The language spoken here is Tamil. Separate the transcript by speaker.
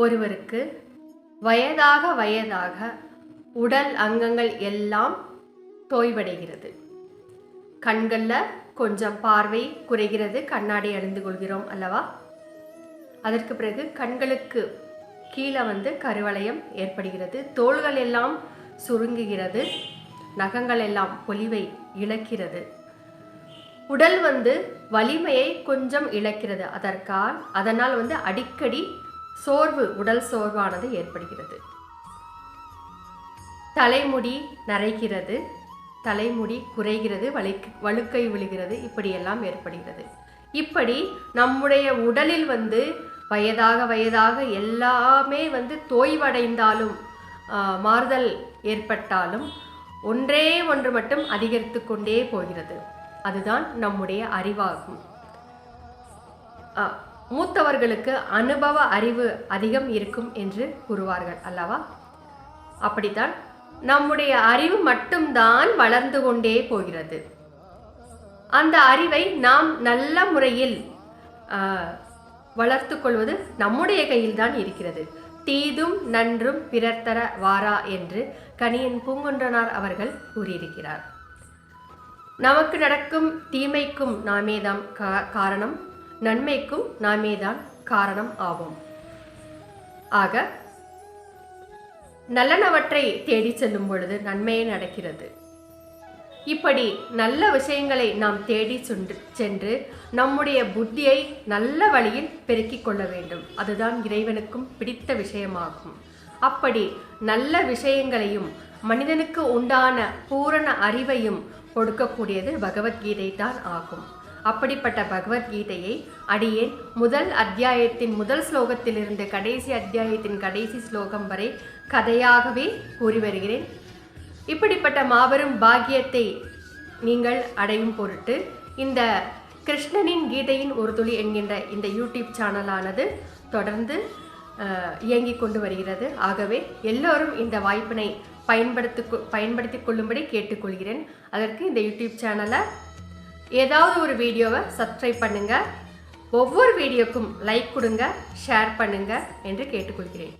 Speaker 1: ஒருவருக்கு வயதாக வயதாக உடல் அங்கங்கள் எல்லாம் தோய்வடைகிறது. கண்களில் கொஞ்சம் பார்வை குறைகிறது, கண்ணாடி அணிந்து கொள்கிறோம் அல்லவா? அதற்கு பிறகு கண்களுக்கு கீழே கருவளையம் ஏற்படுகிறது, தோள்கள் எல்லாம் சுருங்குகிறது, நகங்கள் எல்லாம் பொலிவை இழக்கிறது, உடல் வலிமையை கொஞ்சம் இழக்கிறது. அதனால் அடிக்கடி உடல் சோர்வானது ஏற்படுகிறது. தலைமுடி நரைக்கிறது, தலைமுடி குறைகிறது, வழுக்கை விழுகிறது, இப்படியெல்லாம் ஏற்படுகிறது. இப்படி நம்முடைய உடலில் வயதாக வயதாக எல்லாமே தோய்வடைந்தாலும் மாறுதல் ஏற்பட்டாலும் ஒன்றே ஒன்று மட்டும் அதிகரித்து கொண்டே போகிறது. அதுதான் நம்முடைய அறிவாகும். மூத்தவர்களுக்கு அனுபவ அறிவு அதிகம் இருக்கும் என்று கூறுவார்கள் அல்லவா? அப்படித்தான் நம்முடைய அறிவு மட்டும்தான் வளர்ந்து கொண்டே போகிறது. அந்த அறிவை நாம் நல்ல முறையில் வளர்த்து கொள்வது நம்முடைய கையில் தான் இருக்கிறது. தீதும் நன்றும் பிறர் தர வாரா என்று கணியன் பூங்குன்றனார் அவர்கள் கூறியிருக்கிறார். நமக்கு நடக்கும் தீமைக்கும் நாமேதான் காரணம், நன்மைக்கும் நாமேதான் காரணம் ஆவோம். ஆக நல்லனவற்றை தேடி செல்லும் பொழுது நன்மையே நடக்கிறது. இப்படி நல்ல விஷயங்களை நாம் தேடி சென்று நம்முடைய புத்தியை நல்ல வழியில் பெருக்கிக் கொள்ள வேண்டும். அதுதான் இறைவனுக்கும் பிடித்த விஷயமாகும். அப்படி நல்ல விஷயங்களையும் மனிதனுக்கு உண்டான பூரண அறிவையும் கொடுக்கக்கூடியது பகவத்கீதை தான் ஆகும். அப்படிப்பட்ட பகவத்கீதையை அடியேன் முதல் அத்தியாயத்தின் முதல் ஸ்லோகத்திலிருந்து கடைசி அத்தியாயத்தின் கடைசி ஸ்லோகம் வரை கதையாகவே கூறி வருகிறேன். இப்படிப்பட்ட மாபெரும் பாக்கியத்தை நீங்கள் அடையும் பொருட்டு இந்த கிருஷ்ணனின் கீதையின் ஒரு துளி என்கின்ற இந்த யூடியூப் சேனலானது தொடர்ந்து இயங்கிக் கொண்டு வருகிறது. ஆகவே எல்லோரும் இந்த வாய்ப்பினை பயன்படுத்தி கொள்ளும்படி கேட்டுக்கொள்கிறேன். அதற்கு இந்த யூடியூப் சேனலை ஏதாவது ஒரு வீடியோவை சப்ஸ்கிரைப் பண்ணுங்கள், ஒவ்வொரு வீடியோக்கும் லைக் கொடுங்க, ஷேர் பண்ணுங்கள் என்று கேட்டுக்கொள்கிறேன்.